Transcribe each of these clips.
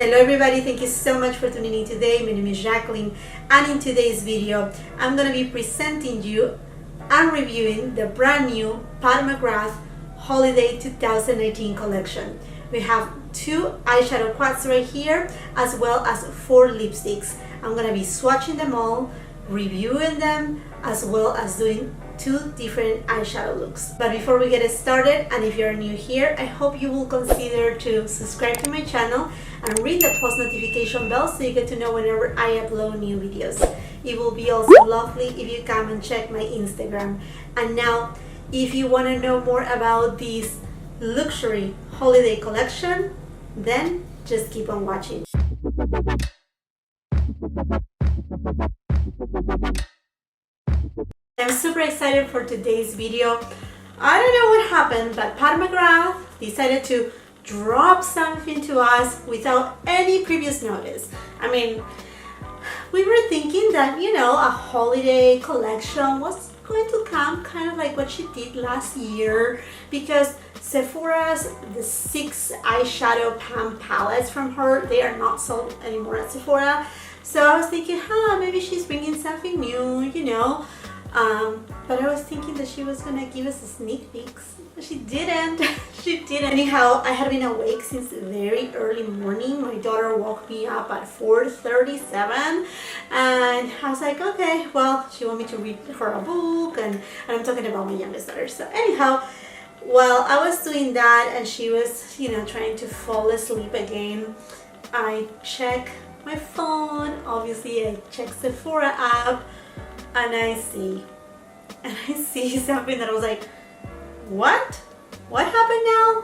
Hello everybody, thank you so much for tuning in today. My name is Jacqueline, and in today's video I'm going to be presenting you and reviewing the brand new Pat McGrath Holiday 2019 collection. We have 2 eyeshadow quads right here, as well as 4 lipsticks. I'm going to be swatching them all, reviewing them, as well as doing 2 different eyeshadow looks. But before we get started, and if you're new here, I hope you will consider to subscribe to my channel and ring the post notification bell so you get to know whenever I upload new videos. It will be also lovely if you come and check my Instagram. And now, if you want to know more about this luxury holiday collection, then just keep on watching. I'm super excited for today's video. I don't know what happened, but Pat McGrath decided to drop something to us without any previous notice. I mean, we were thinking that, you know, a holiday collection was going to come kind of like what she did last year, because Sephora's the 6 eyeshadow pan palettes from her, they are not sold anymore at Sephora. So I was thinking, maybe she's bringing something new, you know. But I was thinking that she was gonna give us a sneak peek. She didn't. She didn't. Anyhow, I had been awake since very early morning. My daughter woke me up at 4:37, and I was like, okay, well, she wanted me to read her a book, and I'm talking about my youngest daughter. So anyhow, while I was doing that and she was, you know, trying to fall asleep again, I check my phone. Obviously, I check Sephora app. And I see something that I was like, what? What happened now?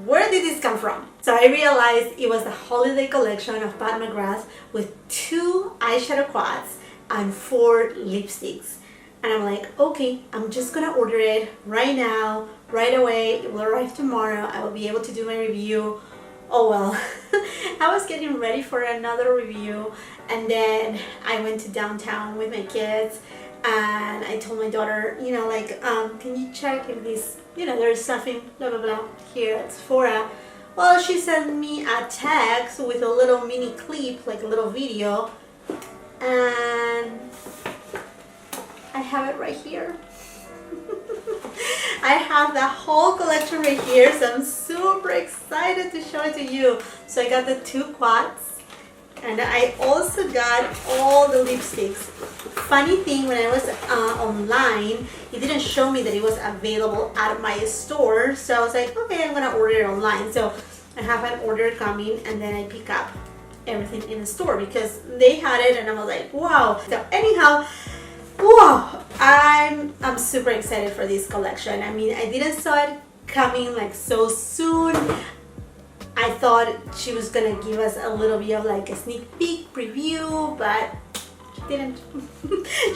Where did this come from? So I realized it was the holiday collection of Pat McGrath with 2 eyeshadow quads and 4 lipsticks. And I'm like, okay, I'm just gonna order it right now, right away. It will arrive tomorrow. I will be able to do my review. Oh well. I was getting ready for another review, and then I went to downtown with my kids, and I told my daughter, you know, like, can you check if this, you know, there's something blah blah blah here at Sephora. Well, she sent me a text with a little mini clip, like a little video, and I have it right here. I have the whole collection right here, so I'm super excited to show it to you. So I got the 2 quads, and I also got all the lipsticks. Funny thing, when I was online, it didn't show me that it was available at my store, so I was like, okay, I'm gonna order it online. So I have an order coming, and then I pick up everything in the store because they had it, and I was like, wow. So anyhow, whoa, I'm super excited for this collection. I mean, I didn't saw it coming like so soon. I thought she was gonna give us a little bit of like a sneak peek preview, but she didn't.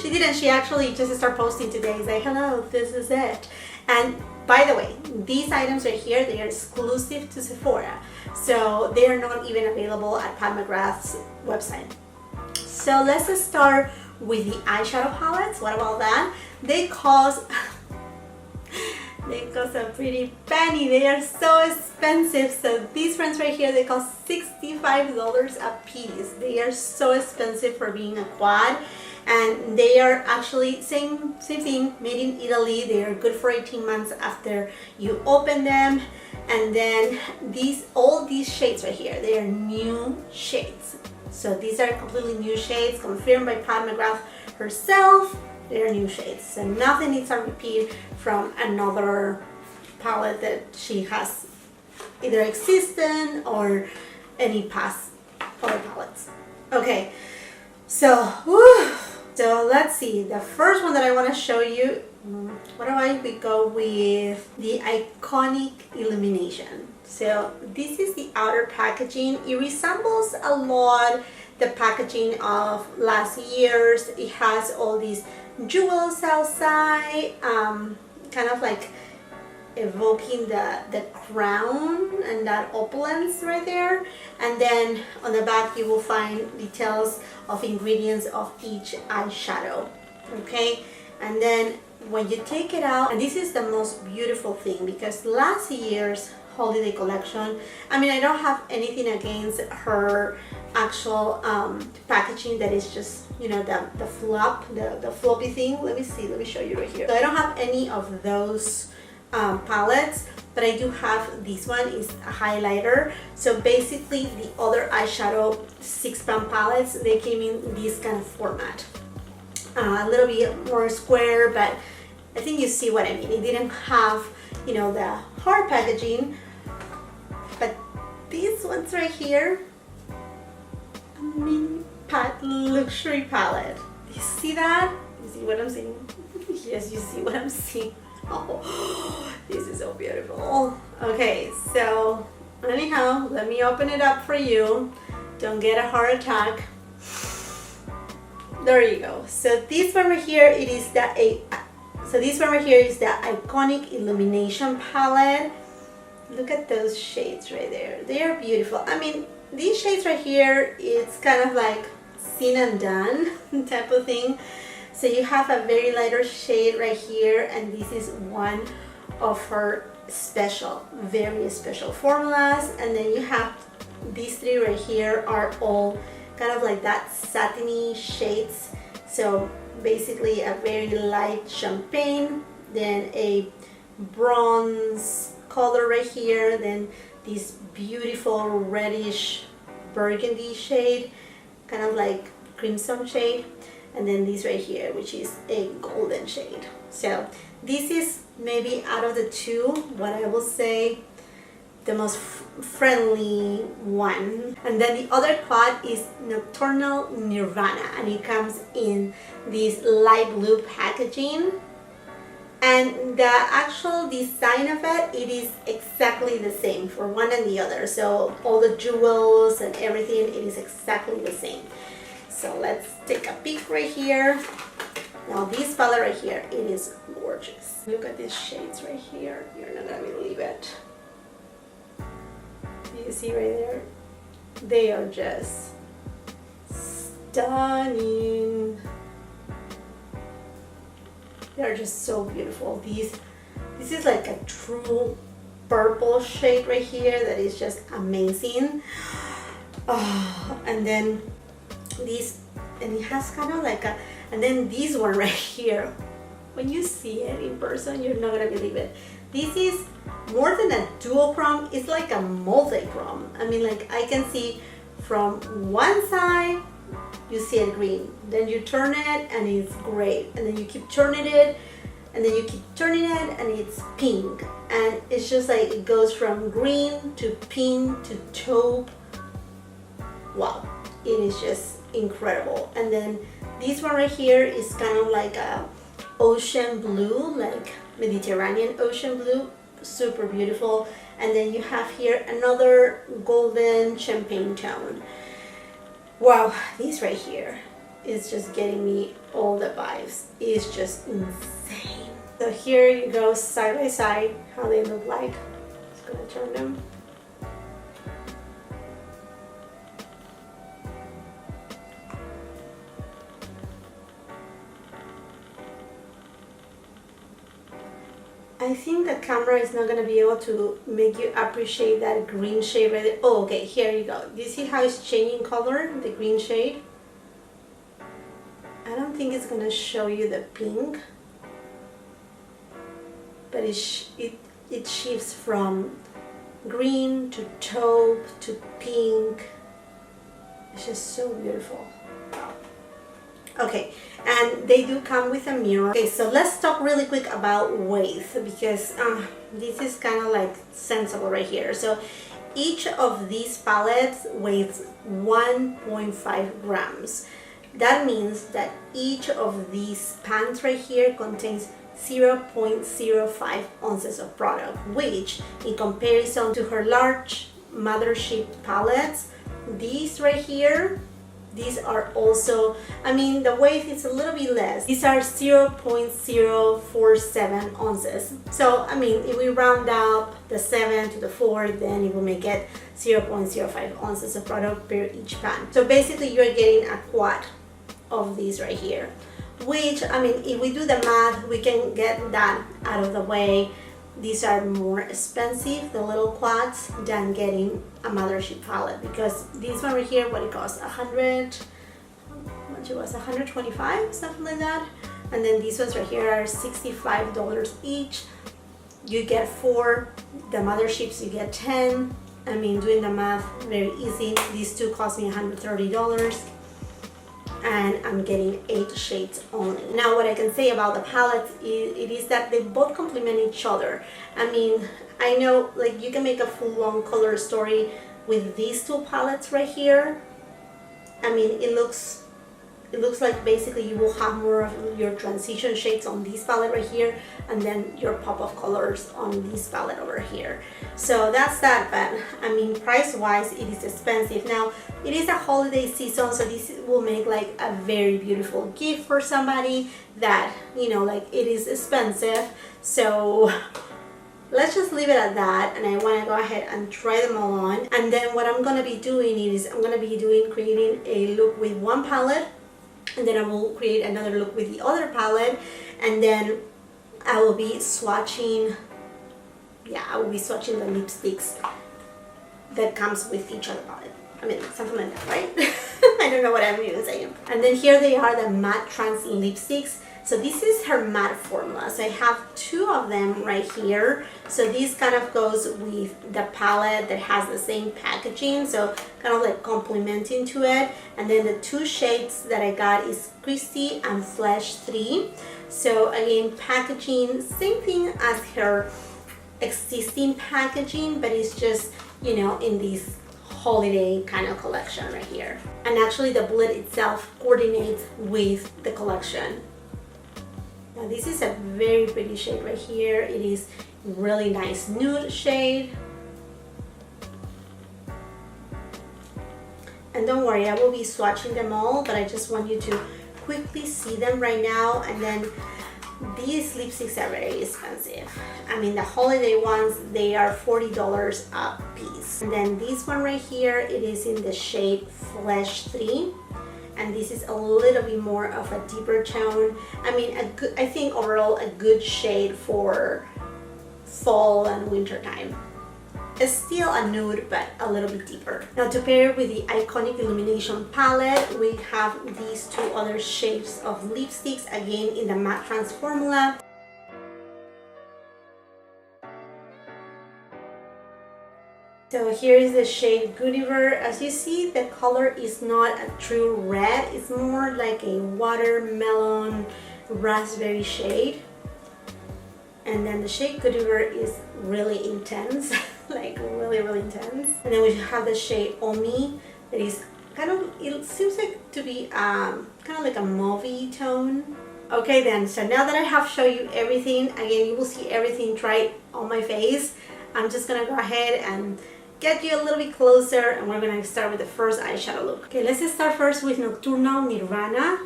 She didn't. She actually just started posting today. It's like, hello, this is it. And by the way, these items right here, they are exclusive to Sephora, so they are not even available at Pat McGrath's website. So let's start with the eyeshadow palettes. What about that? They cost a pretty penny. They are so expensive. So these ones right here, they cost $65 a piece. They are so expensive for being a quad, and they are actually same thing, made in Italy. They are good for 18 months after you open them. And then all these shades right here, they are new shades. So these are completely new shades, confirmed by Pat McGrath herself. They are new shades, so nothing is a repeat from another palette that she has either existent or any past other palettes. Okay, so let's see. The first one that I want to show you, what do we go with? The Iconic Illumination. So this is the outer packaging. It resembles a lot the packaging of last year's. It has all these jewels outside, kind of like evoking the crown and that opulence right there. And then on the back you will find details of ingredients of each eyeshadow. Okay, and then when you take it out, and this is the most beautiful thing, because last year's holiday collection. I mean, I don't have anything against her actual packaging that is just, you know, the floppy thing. Let me see, let me show you right here. So I don't have any of those palettes, but I do have this one. Is a highlighter. So basically the other eyeshadow 6-pan palettes, they came in this kind of format, a little bit more square, but I think you see what I mean. It didn't have, you know, the hard packaging, but these ones right here, a mini luxury palette. You see that? You see what I'm seeing? Yes, you see what I'm seeing. Oh, this is so beautiful. Okay, so anyhow, let me open it up for you. Don't get a heart attack. There you go. So this one right here, it is the this one right here is the Iconic Illumination palette. Look at those shades right there. They are beautiful. I mean, these shades right here, it's kind of like seen and done type of thing. So you have a very lighter shade right here, and this is one of her very special formulas. And then you have these three right here are all kind of like that satiny shades. So basically a very light champagne, then a bronze color right here, then this beautiful reddish burgundy shade, kind of like crimson shade, and then this right here, which is a golden shade. So this is maybe out of the two, what I will say, the most friendly one. And then the other pot is Nocturnal Nirvana, and it comes in this light blue packaging. And the actual design of it, it is exactly the same for one and the other. So all the jewels and everything, it is exactly the same. So let's take a peek right here. Now this palette right here, it is gorgeous. Look at these shades right here. You're not gonna believe it. You see right there? They are just stunning. They're just so beautiful. This is like a true purple shade right here that is just amazing. Oh, and then this, and it has kind of like a, and then this one right here, when you see it in person, you're not gonna believe it. This is more than a dual chrome, it's like a multi-chrome. I mean, like I can see from one side, you see it green, then you turn it and it's gray, and then you keep turning it, and then you keep turning it and it's pink, and it's just like it goes from green to pink to taupe. Wow, it is just incredible. And then this one right here is kind of like a ocean blue, like Mediterranean ocean blue, super beautiful. And then you have here another golden champagne tone. Wow, this right here is just getting me all the vibes. It's just insane. So here you go, side by side, how they look like. Just gonna turn them. I think the camera is not going to be able to make you appreciate that green shade right there. Oh, okay, here you go. Do you see how it's changing color, the green shade? I don't think it's going to show you the pink, but it shifts from green to taupe to pink. It's just so beautiful. Wow. Okay, and they do come with a mirror. Okay, so let's talk really quick about weight, because this is kind of like sensible right here. So each of these palettes weighs 1.5 grams. That means that each of these pans right here contains 0.05 ounces of product, which in comparison to her large Mothership palettes, these right here, these are also, I mean, the weight is a little bit less. These are 0.047 ounces. So, I mean, if we round up the 7 to the 4, then it will make it 0.05 ounces of product per each pan. So basically, you're getting a quad of these right here. Which, I mean, if we do the math, we can get that out of the way these are more expensive, the little quads, than getting a Mothership palette, because this one right here, what it costs, 100, what it was, 125, something like that. And then these ones right here are $65 each. You get 4, the Motherships you get 10. I mean, doing the math, very easy. These two cost me $130. And I'm getting 8 shades only. Now what I can say about the palettes is that they both complement each other. I mean, I know like you can make a full-on color story with these two palettes right here. I mean, it looks like basically you will have more of your transition shades on this palette right here, and then your pop of colors on this palette over here. So that's that. But I mean, price wise it is expensive. Now it is a holiday season, so this will make like a very beautiful gift for somebody that, you know, like it is expensive. So let's just leave it at that, and I want to go ahead and try them all on. And then what I'm going to be doing is I'm going to be creating a look with one palette, and then I will create another look with the other palette, and then I will be swatching, yeah, I will be swatching the lipsticks that comes with each other palette. I mean, something like that, right? I don't know what I'm even saying. And then here they are, the matte trans lipsticks. So this is her matte formula. So I have 2 of them right here. So this kind of goes with the palette that has the same packaging, so kind of like complementing to it. And then the 2 shades that I got is Christy and Flesh 3. So again, packaging, same thing as her existing packaging, but it's just, you know, in this holiday kind of collection right here. And actually the bullet itself coordinates with the collection. Now this is a very pretty shade right here. It is really nice nude shade. And don't worry, I will be swatching them all, but I just want you to quickly see them right now. And then these lipsticks are very expensive. I mean, the holiday ones, they are $40 a piece. And then this one right here, it is in the shade Flesh 3. And this is a little bit more of a deeper tone. I mean, I think overall a good shade for fall and winter time. It's still a nude, but a little bit deeper. Now to pair with the Iconic Illumination palette, we have these 2 other shades of lipsticks, again in the matte trans formula. So here is the shade Guinivere. As you see, the color is not a true red, it's more like a watermelon raspberry shade. And then the shade Guinivere is really intense, like really intense. And then we have the shade Omi, that is kind of, it seems like to be kind of like a mauvey tone. Okay then, so now that I have shown you everything, again you will see everything tried on my face, I'm just gonna go ahead and get you a little bit closer, and we're gonna start with the first eyeshadow look. Okay, let's start first with Nocturnal Nirvana.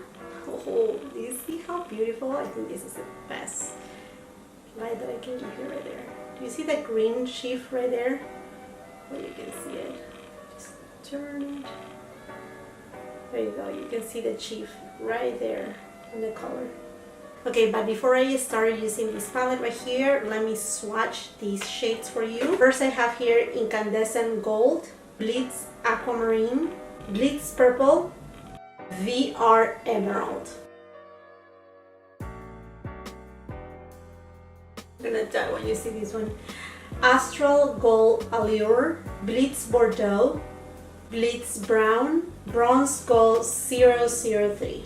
Oh, do you see how beautiful? I think this is the best light that I can give you right there. Do you see that green sheaf right there? Well, you can see it. Just turn it. There you go. You can see the sheaf right there in the color. Okay, but before I start using this palette right here, let me swatch these shades for you. First I have here Incandescent Gold, Blitz Aquamarine, Blitz Purple, VR Emerald. I'm gonna die when you see this one. Astral Gold Allure, Blitz Bordeaux, Blitz Brown, Bronze Gold 003.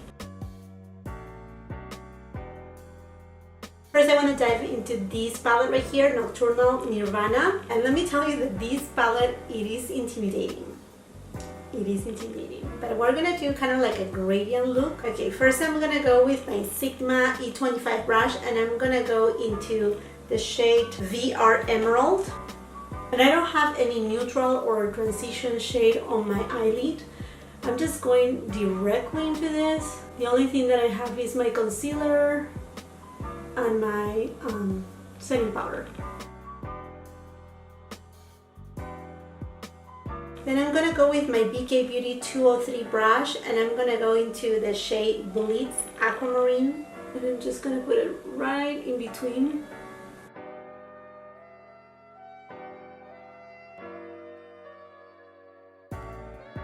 First I want to dive into this palette right here, Nocturnal Nirvana. And let me tell you that this palette, it is intimidating. It is intimidating. But we're going to do kind of like a gradient look. Okay, first I'm going to go with my Sigma E25 brush, and I'm going to go into the shade VR Emerald. And I don't have any neutral or transition shade on my eyelid. I'm just going directly into this. The only thing that I have is my concealer and my setting powder. Then I'm gonna go with my BK Beauty 203 brush, and I'm gonna go into the shade Blitz Aquamarine, and I'm just gonna put it right in between.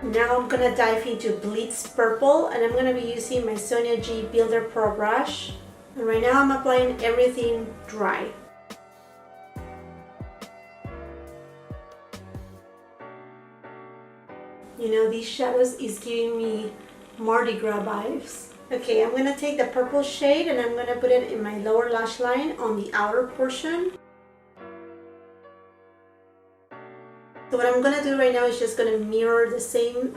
Now I'm gonna dive into Blitz Purple, and I'm gonna be using my Sonia G Builder Pro brush. And right now I'm applying everything dry. You know, these shadows is giving me Mardi Gras vibes. Okay, I'm gonna take the purple shade and I'm gonna put it in my lower lash line on the outer portion. So what I'm gonna do right now is just gonna mirror the same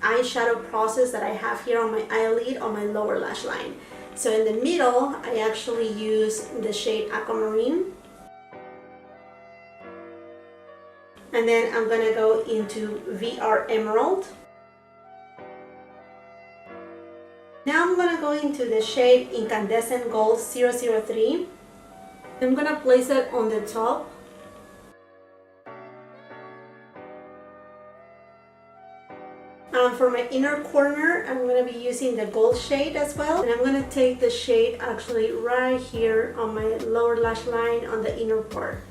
eyeshadow process that I have here on my eyelid on my lower lash line. So in the middle, I actually use the shade Aquamarine. And then I'm gonna go into VR Emerald. Now I'm gonna go into the shade Incandescent Gold 003. I'm gonna place it on the top. For my inner corner, I'm going to be using the gold shade as well. And I'm going to take the shade actually right here on my lower lash line on the inner part.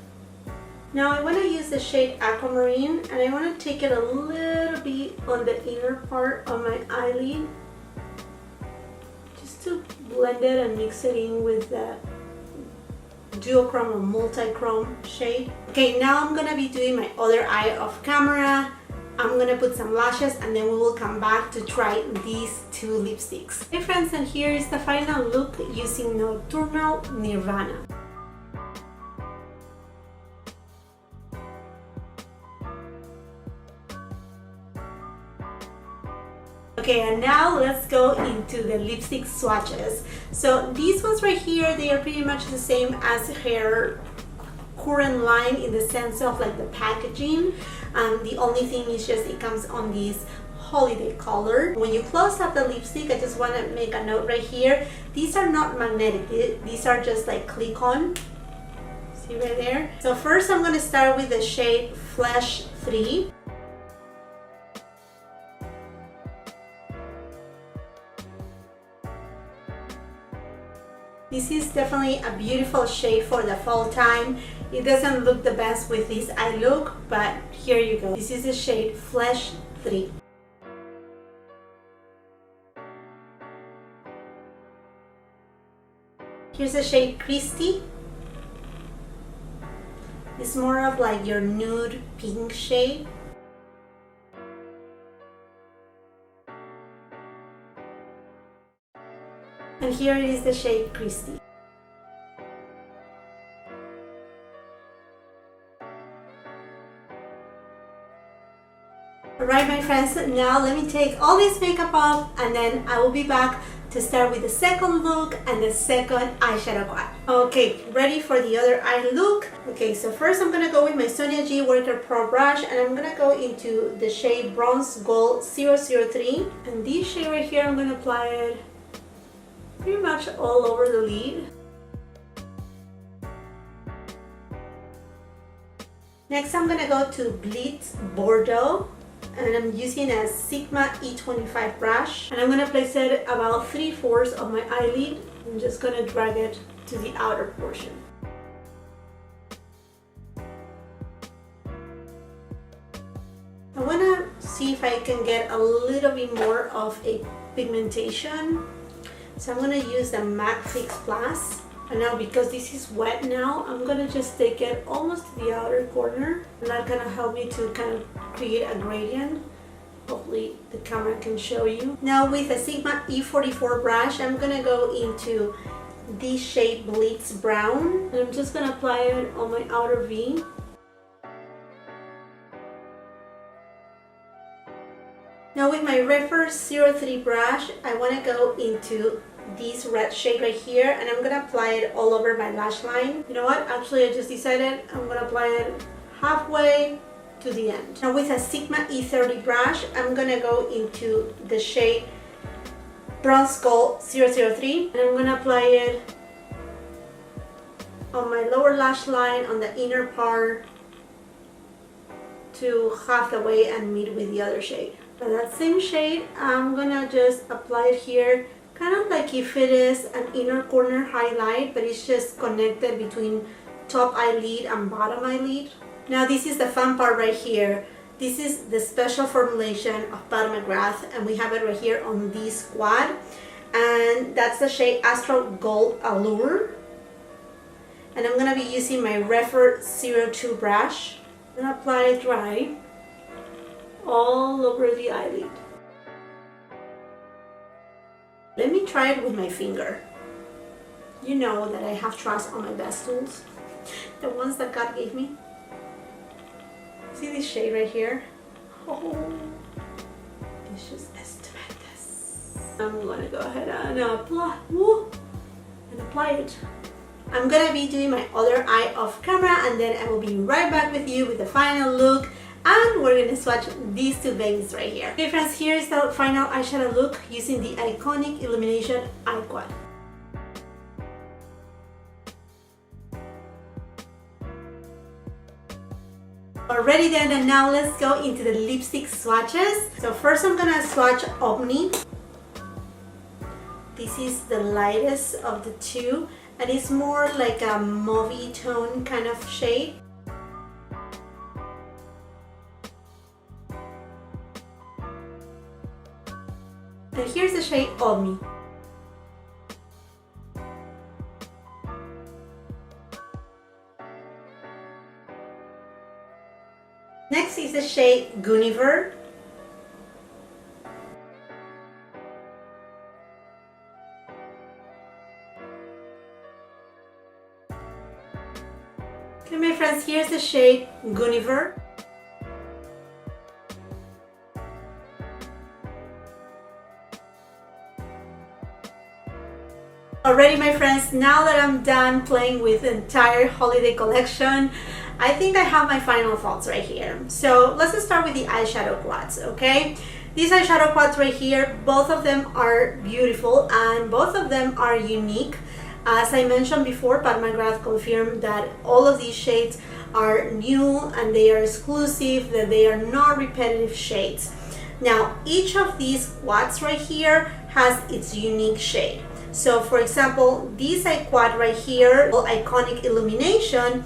Now I want to use the shade Aquamarine, and I want to take it a little bit on the inner part of my eyelid, just to blend it and mix it in with the duochrome or multi-chrome shade. Okay, now I'm going to be doing my other eye off camera. I'm gonna put some lashes and then we will come back to try these two lipsticks. Hey friends, and here is the final look using Nocturnal Nirvana. Okay, and now let's go into the lipstick swatches. So these ones right here, they are pretty much the same as her current line in the sense of like the packaging. The only thing is just it comes on this holiday color. When you close up the lipstick, I just want to make a note right here. These are not magnetic. These are just like click on. See right there? So first I'm going to start with the shade Flesh 3. This is definitely a beautiful shade for the fall time. It doesn't look the best with this eye look, but here you go. This is the shade Flesh 3. Here's the shade Christy. It's more of like your nude pink shade. And here it is the shade Christy. Alright my friends, now let me take all this makeup off and then I will be back to start with the second look and the second eyeshadow quad. Okay, ready for the other eye look? Okay, so first I'm gonna go with my Sonia G Worker Pro brush and I'm gonna go into the shade Bronze Gold 003. And this shade right here, I'm gonna apply it pretty much all over the lid. Next I'm gonna go to Blitz Bordeaux. And I'm using a Sigma E25 brush, and I'm going to place it about 3/4 of my eyelid. I'm just going to drag it to the outer portion. I want to see if I can get a little bit more of a pigmentation. So I'm going to use the MAC Fix Plus. And now because this is wet now, I'm going to just take it almost to the outer corner. And that's going to help me to kind of create a gradient. Hopefully the camera can show you. Now with a Sigma E44 brush, I'm going to go into this shade Blitz Brown. And I'm just going to apply it on my outer V. Now with my Reference 03 brush, I want to go into this red shade right here and I'm gonna apply it all over my lash line. You know what, actually I just decided I'm gonna apply it halfway to the end. Now with a Sigma E30 brush, I'm gonna go into the shade Bronze Gold 003 and I'm gonna apply it on my lower lash line on the inner part to half the way and meet with the other shade. Now that same shade, I'm gonna just apply it here, kind of like if it is an inner corner highlight, but it's just connected between top eyelid and bottom eyelid. Now this is the fun part right here. This is the special formulation of Pat McGrath, and we have it right here on this quad. And that's the shade Astral Gold Allure. And I'm going to be using my Refer 02 brush. I'm going to apply it right all over the eyelid. Let me try it with my finger. You know that I have trust on my best tools, the ones that God gave me. See this shade right here? Oh, it's just tremendous. I'm gonna go ahead and apply it. I'm gonna be doing my other eye off camera, and then I will be right back with you with the final look, and we're gonna swatch these two babies right here. Okay friends, here is the final eyeshadow look using the Iconic Illumination Eye Quad. Alrighty then, and now let's go into the lipstick swatches. So first I'm gonna swatch Omni. This is the lightest of the two, and it's more like a mauvey tone kind of shade. And here's the shade Omni. Next is the shade Guinivere. Okay my friends, here's the shade Guinivere. Alrighty my friends, now that I'm done playing with the entire holiday collection, I think I have my final thoughts right here. So let's just start with the eyeshadow quads, okay? These eyeshadow quads right here, both of them are beautiful and both of them are unique. As I mentioned before, Pat McGrath confirmed that all of these shades are new and they are exclusive, that they are not repetitive shades. Now, each of these quads right here has its unique shade. So for example, this eye quad right here, Iconic Illumination,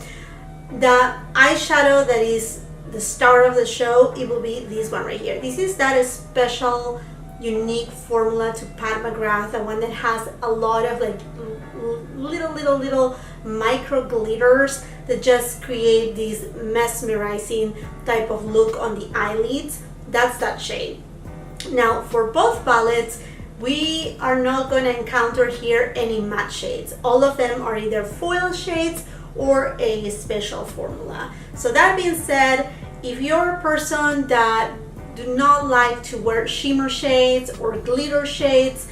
the eyeshadow that is the star of the show, it will be this one right here. This is that special, unique formula to Pat McGrath, the one that has a lot of like little micro glitters that just create this mesmerizing type of look on the eyelids. That's that shade. Now for both palettes, we are not going to encounter here any matte shades. All of them are either foil shades or a special formula. So that being said, if you're a person that do not like to wear shimmer shades or glitter shades,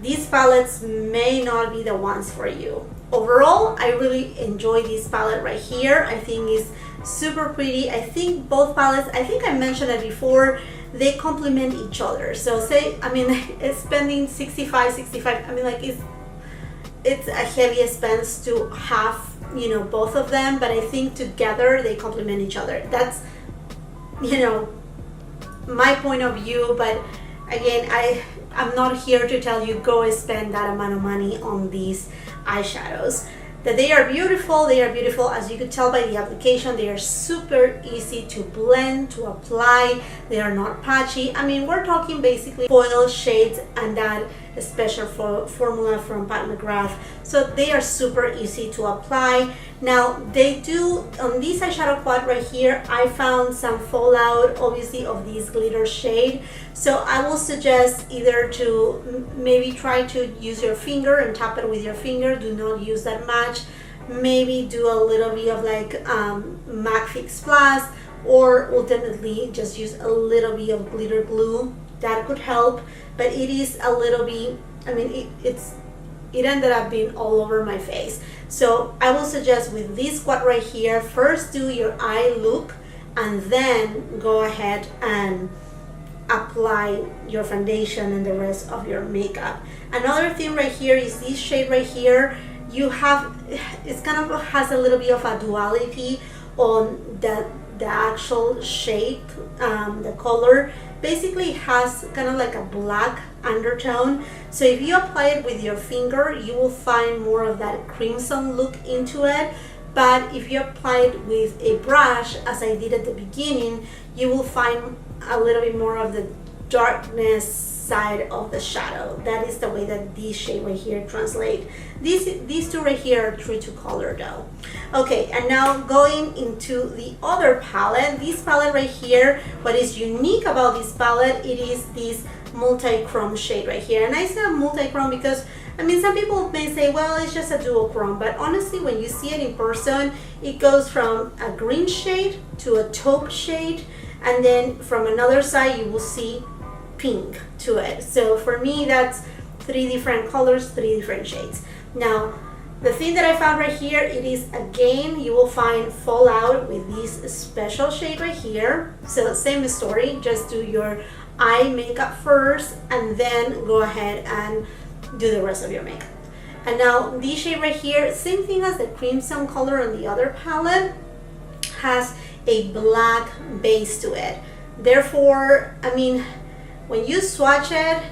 these palettes may not be the ones for you. Overall, I really enjoy this palette right here. I think it's super pretty. I think both palettes, I think I mentioned it before, they complement each other. So say, I mean, it's spending 65, I mean, like it's a heavy expense to have, you know, both of them, but I think together they complement each other. That's, you know, my point of view, but again, I'm not here to tell you go spend that amount of money on these eyeshadows. That they are beautiful, as you could tell by the application. They are super easy to blend, to apply. They are not patchy. I mean, we're talking basically foil shades and that special formula from Pat McGrath. So they are super easy to apply. Now they do, on this eyeshadow quad right here, I found some fallout obviously of this glitter shade. So I will suggest either to maybe try to use your finger and tap it with your finger. Do not use that much. Maybe do a little bit of like MAC Fix Plus, or ultimately just use a little bit of glitter glue. That could help, but it is a little bit, I mean, it ended up being all over my face. So I will suggest with this quad right here, first do your eye look and then go ahead and apply your foundation and the rest of your makeup. Another thing right here is this shade right here. You have, it's kind of has a little bit of a duality on the actual shade, the color. Basically has kind of like a black undertone. So if you apply it with your finger, you will find more of that crimson look into it. but if you apply it with a brush, as I did at the beginning, you will find a little bit more of the darkness side of the shadow. That is the way that these shade right here translate. These two right here are true to color though. Okay, and now going into the other palette. This palette right here, what is unique about this palette, it is this multi-chrome shade right here. And I say multi-chrome because, I mean, some people may say, well, it's just a duochrome, but honestly, when you see it in person, it goes from a green shade to a taupe shade, and then from another side, you will see pink to it. So for me, that's 3 different colors, 3 different shades. Now, the thing that I found right here, it is, again, you will find fallout with this special shade right here. So same story, just do your eye makeup first and then go ahead and do the rest of your makeup. And now this shade right here, same thing as the crimson color on the other palette, has a black base to it. Therefore, I mean, when you swatch it,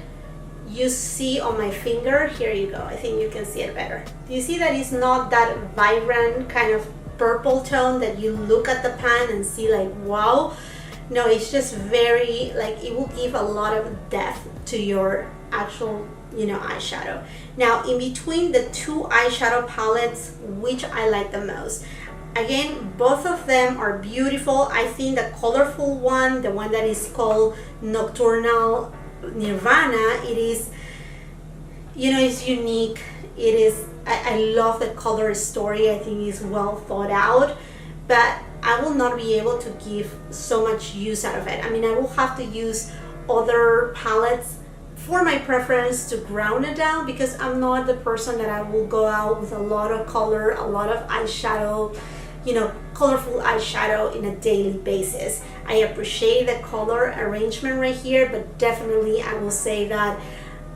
you see on my finger, here you go, I think you can see it better. Do you see that it's not that vibrant kind of purple tone that you look at the pan and see like, wow? No, it's just very, like, it will give a lot of depth to your actual, you know, eyeshadow. Now, in between the 2 eyeshadow palettes, which I like the most? Again, both of them are beautiful. I think the colorful one, the one that is called Nocturnal Nirvana, it is, you know, it's unique. It is, I love the color story. I think it's well thought out, but I will not be able to give so much use out of it. I mean, I will have to use other palettes for my preference to ground it down, because I'm not the person that I will go out with a lot of color, a lot of eyeshadow, you know, colorful eyeshadow in a daily basis. I appreciate the color arrangement right here, but definitely I will say that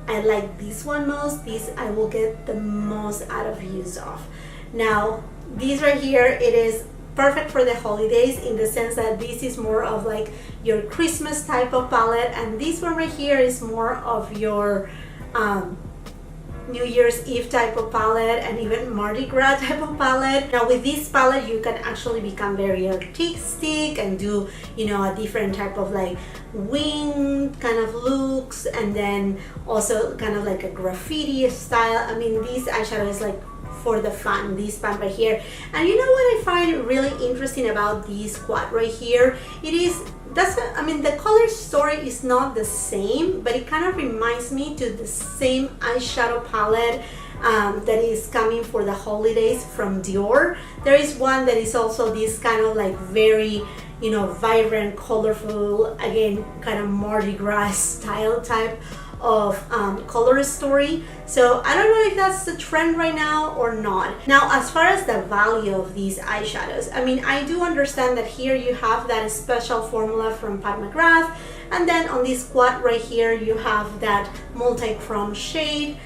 I like this one most. This I will get the most out of use of. Now, this right here, it is perfect for the holidays in the sense that this is more of like your Christmas type of palette, and this one right here is more of your New Year's Eve type of palette, and even Mardi Gras type of palette. Now with this palette, you can actually become very artistic and do, you know, a different type of like wing kind of looks, and then also kind of like a graffiti style. I mean, this eyeshadow is like for the fun, this pan right here. And you know what I find really interesting about this quad right here? It is, I mean, the color story is not the same, but it kind of reminds me to the same eyeshadow palette that is coming for the holidays from Dior. There is one that is also this kind of like very, you know, vibrant, colorful, again, kind of Mardi Gras style type of color story. So I don't know if that's the trend right now or not. Now, as far as the value of these eyeshadows, I mean, I do understand that here you have that special formula from Pat McGrath, and then on this quad right here you have that multi-chrome shade.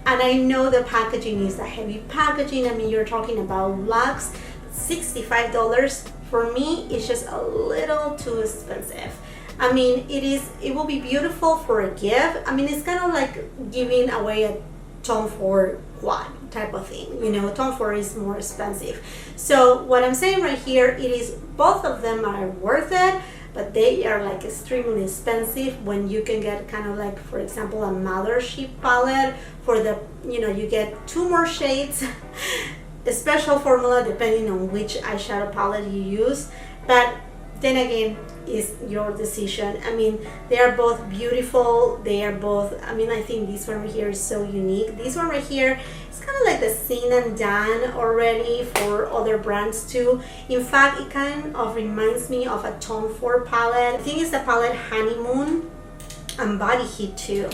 And I know the packaging is a heavy packaging. I mean, you're talking about luxe. $65 for me is just a little too expensive. I mean, it will be beautiful for a gift. I mean, it's kind of like giving away a Tom Ford quad type of thing. You know, Tom Ford is more expensive. So what I'm saying right here, it is both of them are worth it, but they are like extremely expensive when you can get kind of like, for example, a Mothership palette for the, you know, you get 2 more shades, a special formula depending on which eyeshadow palette you use. But then again, is your decision. I mean, they are both beautiful. They are both, I mean, I think this one right here is so unique. This one right here is kind of like the seen and done already for other brands too. In fact, it kind of reminds me of a Tom Ford palette. I think it's the palette Honeymoon and Body Heat too.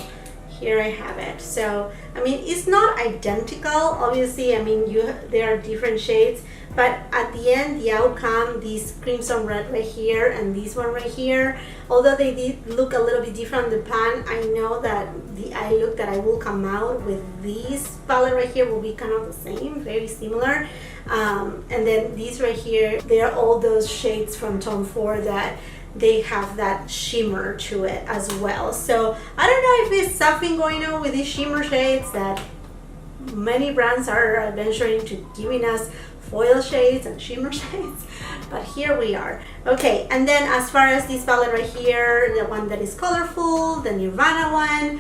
Here I have it. So, I mean, it's not identical, obviously. I mean, there are different shades, but at the end, the outcome, this crimson red right here and this one right here, although they did look a little bit different on the pan, I know that the eye look that I will come out with this palette right here will be kind of the same, very similar. And then these right here, they are all those shades from Tom Ford that they have that shimmer to it as well. So I don't know if there's something going on with these shimmer shades that many brands are venturing to giving us foil shades and shimmer shades, but here we are. Okay, and then as far as this palette right here, the one that is colorful, the Nirvana one,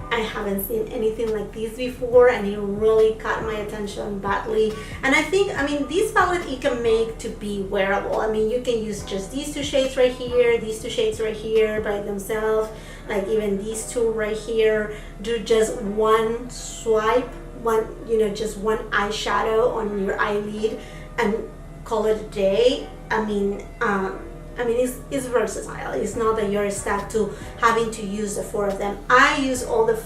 I haven't seen anything like this before, and it really caught my attention badly. And I think, I mean, this palette you can make to be wearable. I mean, you can use just these two shades right here, these two shades right here by themselves, like even these two right here. Do just one swipe, just one eyeshadow on your eyelid and call it a day. I mean, it's versatile. It's not that you're stuck to having to use the 4 of them. I use all the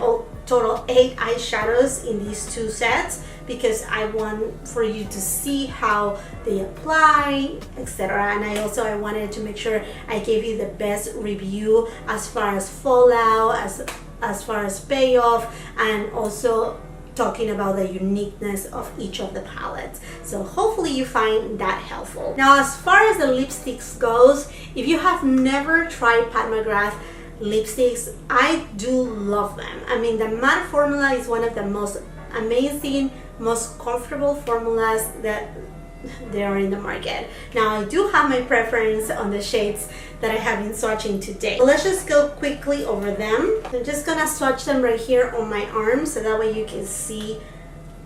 all total 8 eyeshadows in these 2 sets because I want for you to see how they apply, etc. And I wanted to make sure I gave you the best review as far as fallout, as far as payoff, and also talking about the uniqueness of each of the palettes. So hopefully you find that helpful. Now, as far as the lipsticks goes, if you have never tried Pat McGrath lipsticks, I do love them. I mean, the matte formula is one of the most amazing, most comfortable formulas that there are in the market. Now, I do have my preference on the shades that I have been swatching today. So let's just go quickly over them. I'm just gonna swatch them right here on my arm so that way you can see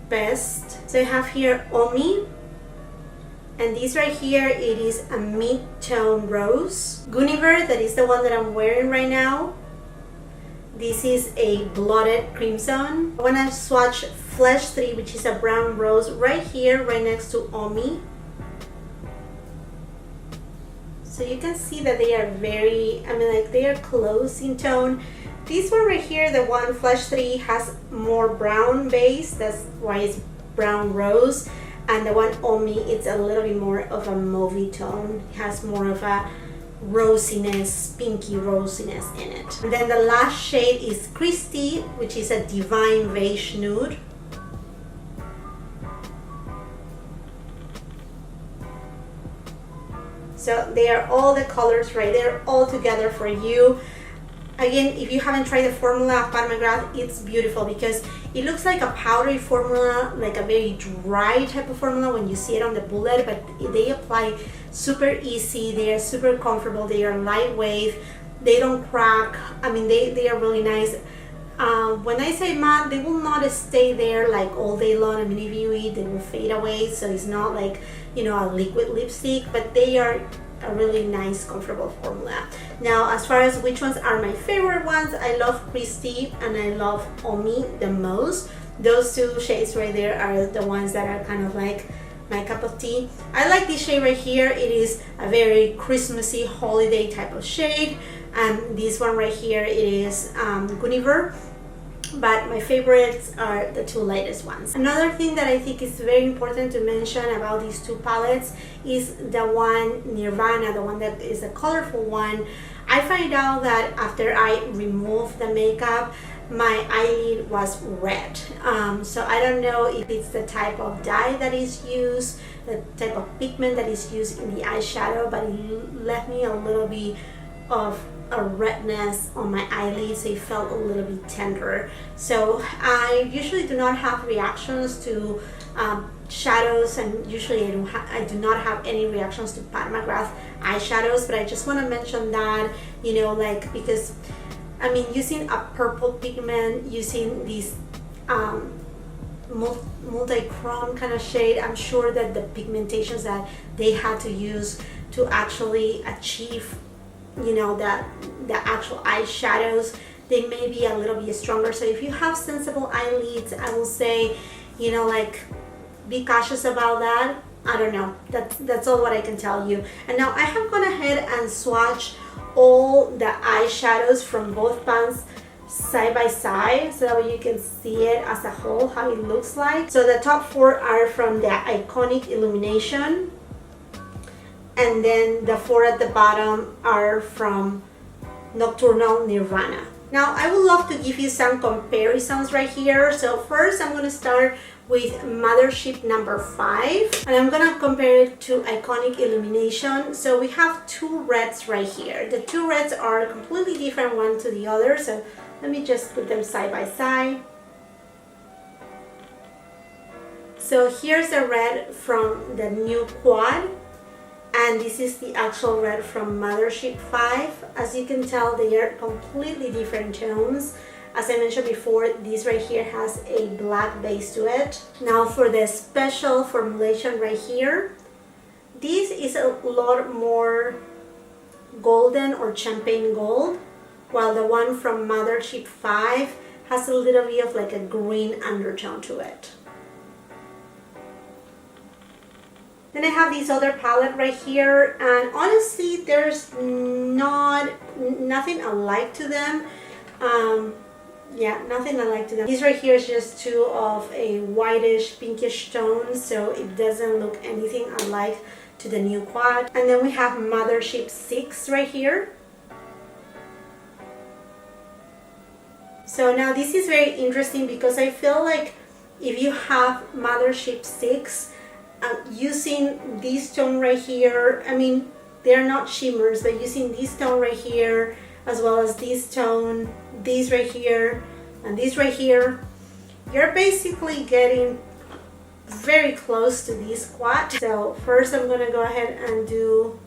best. So I have here Omi, and this right here, it is a mid-tone rose. Guinivere, that is the one that I'm wearing right now. This is a blotted crimson. I wanna swatch Flesh 3, which is a brown rose, right here, right next to Omi. So you can see that they are they are close in tone. This one right here, the one Flesh 3, has more brown base. That's why it's brown rose. And the one Omi, it's a little bit more of a mauvey tone. It has more of a rosiness, pinky rosiness in it. And then the last shade is Christy, which is a Divine Beige Nude. So they are all the colors right there, all together for you. Again, if you haven't tried the formula of Pat McGrath, it's beautiful because it looks like a powdery formula, like a very dry type of formula when you see it on the bullet, but they apply super easy, they are super comfortable, they are lightweight, they don't crack. I mean, they are really nice. When I say matte, they will not stay there like all day long. I mean, if you eat, they will fade away, so it's not like, a liquid lipstick, but they are a really nice, comfortable formula. Now, as far as which ones are my favorite ones, I love Christy and I love Omi the most. Those 2 shades right there are the ones that are kind of like my cup of tea. I like this shade right here. It is a very Christmassy, holiday type of shade. And this one right here, it is Guinevere. But my favorites are the 2 latest ones. Another thing that I think is very important to mention about these 2 palettes is the one Nirvana, the one that is a colorful one. I find out that after I remove the makeup, my eyelid was red. So I don't know if it's the type of dye that is used, the type of pigment that is used in the eyeshadow, but it left me a little bit of a redness on my eyelids, so it felt a little bit tender. So I usually do not have reactions to shadows, and usually I do not have any reactions to Pat McGrath eyeshadows, but I just want to mention that, because I mean, using a purple pigment, using this multi-chrome kind of shade, I'm sure that the pigmentations that they had to use to actually achieve the actual eyeshadows, they may be a little bit stronger. So if you have sensible eyelids, I will say, be cautious about that. I don't know, that's all what I can tell you. And now I have gone ahead and swatched all the eyeshadows from both pans side by side so that you can see it as a whole, how it looks like. So the top 4 are from the Iconic Illumination, and then the 4 at the bottom are from Nocturnal Nirvana. Now, I would love to give you some comparisons right here. So first, I'm going to start with Mothership number 5, and I'm going to compare it to Iconic Illumination. So we have 2 reds right here. The 2 reds are completely different one to the other. So let me just put them side by side. So here's the red from the new quad, and this is the actual red from Mothership 5. As you can tell, they are completely different tones. As I mentioned before, this right here has a black base to it. Now for the special formulation right here, this is a lot more golden or champagne gold, while the one from Mothership 5 has a little bit of like a green undertone to it. Then I have this other palette right here, and honestly there's nothing alike to them. Yeah, nothing alike to them. This right here is just two of a whitish pinkish tone, so it doesn't look anything alike to the new quad. And then we have Mothership 6 right here. So now this is very interesting because I feel like if you have Mothership 6, using this tone right here, I mean, they're not shimmers, but using this tone right here, as well as this tone, this right here, and this right here, you're basically getting very close to this quad. So first I'm gonna go ahead and do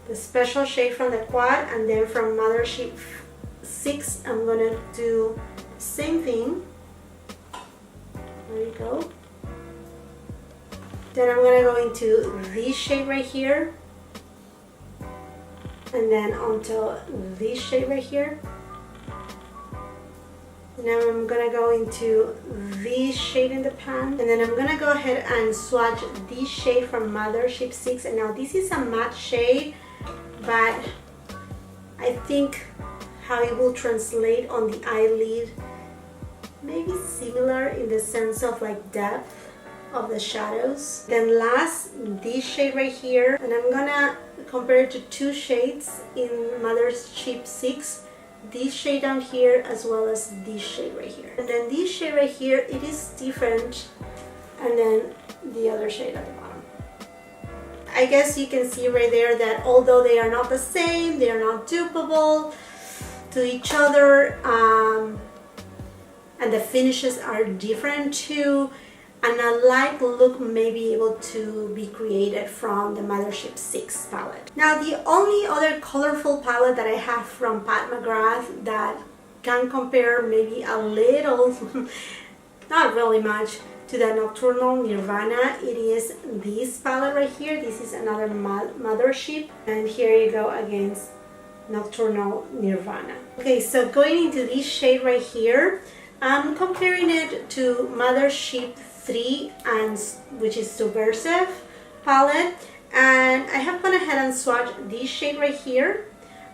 the special shade from the quad, and then from Mothership 6 I'm gonna do the same thing. There you go. Then I'm gonna go into this shade right here, and then onto this shade right here. Now I'm gonna go into this shade in the pan, and then I'm gonna go ahead and swatch this shade from Mothership 6. And now this is a matte shade, but I think how it will translate on the eyelid maybe similar in the sense of like depth of the shadows. Then last, this shade right here, and I'm gonna compare it to two shades in Mothership 6, this shade down here as well as this shade right here. And then this shade right here, it is different, and then the other shade at the bottom. I guess you can see right there that although they are not the same, they are not dupable to each other, and the finishes are different too. An alike look may be able to be created from the Mothership 6 palette. Now the only other colorful palette that I have from Pat McGrath that can compare maybe a little, not really much, to the Nocturnal Nirvana, it is this palette right here. This is another Mothership, and here you go against Nocturnal Nirvana. Okay, so going into this shade right here, I'm comparing it to Mothership 3, and which is Subversive palette, and I have gone ahead and swatched this shade right here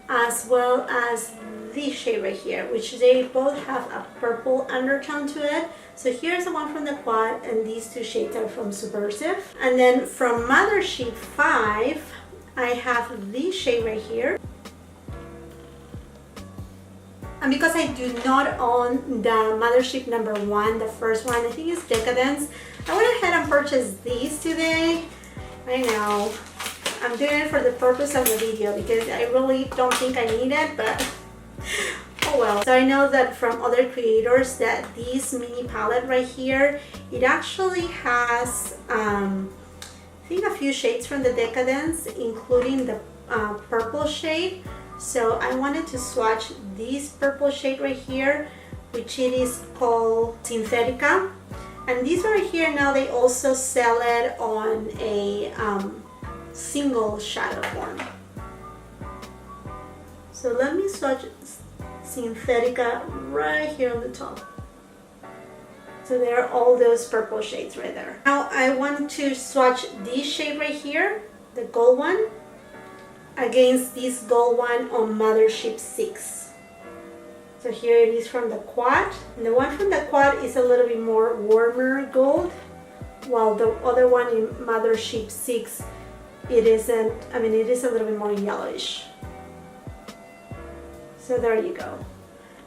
as well as this shade right here, which they both have a purple undertone to it. So here's the one from the quad, and these two shades are from Subversive. And then from Mothership 5 I have this shade right here. And because I do not own the Mothership number 1, the first one, I think it's Decadence, I went ahead and purchased these today. I know, I'm doing it for the purpose of the video because I really don't think I need it, but oh well. So I know that from other creators that this mini palette right here, it actually has, I think, a few shades from the Decadence, including the purple shade. So I wanted to swatch this purple shade right here, which it is called Synthetica. And these right here, now they also sell it on a single shadow form. So let me swatch Synthetica right here on the top. So there are all those purple shades right there. Now I want to swatch this shade right here, the gold one, against this gold one on Mothership 6. So here it is from the quad, and the one from the quad is a little bit more warmer gold, while the other one in Mothership 6, it isn't, I mean, it is a little bit more yellowish. So there you go.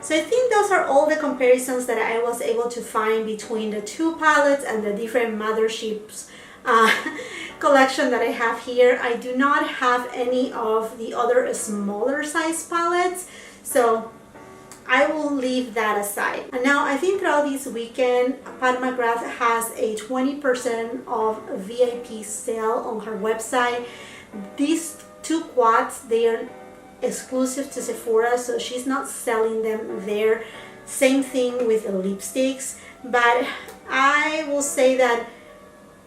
So I think those are all the comparisons that I was able to find between the two palettes and the different Motherships collection that I have here. I do not have any of the other smaller size palettes, so I will leave that aside. And now I think throughout this weekend, Pat McGrath has a 20% off VIP sale on her website. These two quads, they are exclusive to Sephora, so she's not selling them there. Same thing with the lipsticks, but I will say that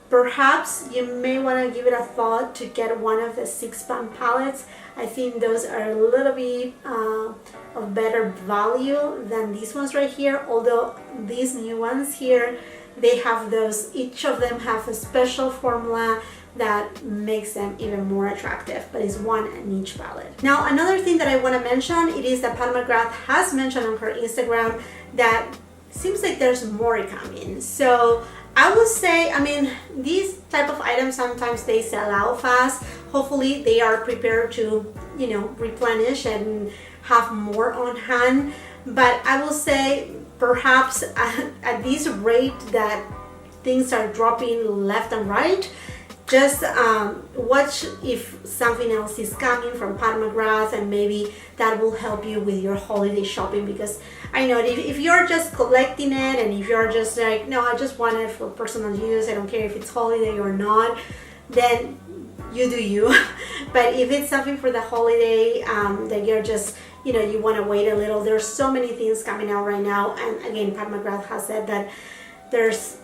perhaps you may want to give it a thought to get one of the 6-pound palettes. I think those are a little bit of better value than these ones right here, although these new ones here, they have those, each of them have a special formula that makes them even more attractive, but it's one in each palette. Now another thing that I want to mention, it is that Pat McGrath has mentioned on her Instagram that seems like there's more coming. So I would say, I mean, these type of items sometimes they sell out fast. Hopefully they are prepared to, you know, replenish and have more on hand. But I will say perhaps at this rate that things are dropping left and right, just watch if something else is coming from Pat McGrath, and maybe that will help you with your holiday shopping. Because I know if you're just collecting it, and if you're just like, no, I just want it for personal use, I don't care if it's holiday or not, then you do you. But if it's something for the holiday that you're just, you know, you want to wait a little, there's so many things coming out right now. And again, Pat McGrath has said that there's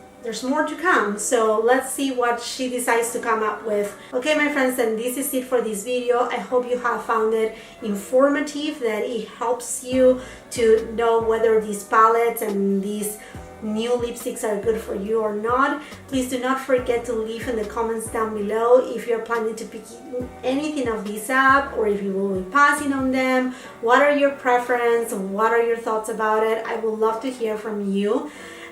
more to come, so let's see what she decides to come up with. Okay, my friends, and this is it for this video. I hope you have found it informative, that it helps you to know whether these palettes and these new lipsticks are good for you or not. Please do not forget to leave in the comments down below if you're planning to pick anything of these up, or if you will be passing on them. What are your preferences? What are your thoughts about it? I would love to hear from you.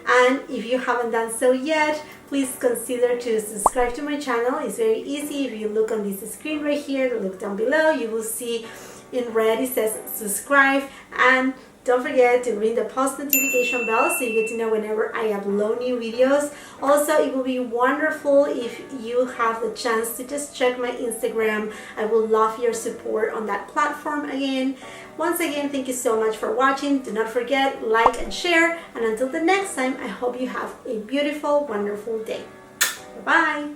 And if you haven't done so yet, please consider to subscribe to my channel. It's very easy. If you look on this screen right here, look down below, you will see in red it says subscribe. And don't forget to ring the post notification bell so you get to know whenever I upload new videos. Also, it will be wonderful if you have the chance to just check my Instagram. I would love your support on that platform again. Once again, thank you so much for watching. Do not forget, like and share. And until the next time, I hope you have a beautiful, wonderful day. Bye-bye.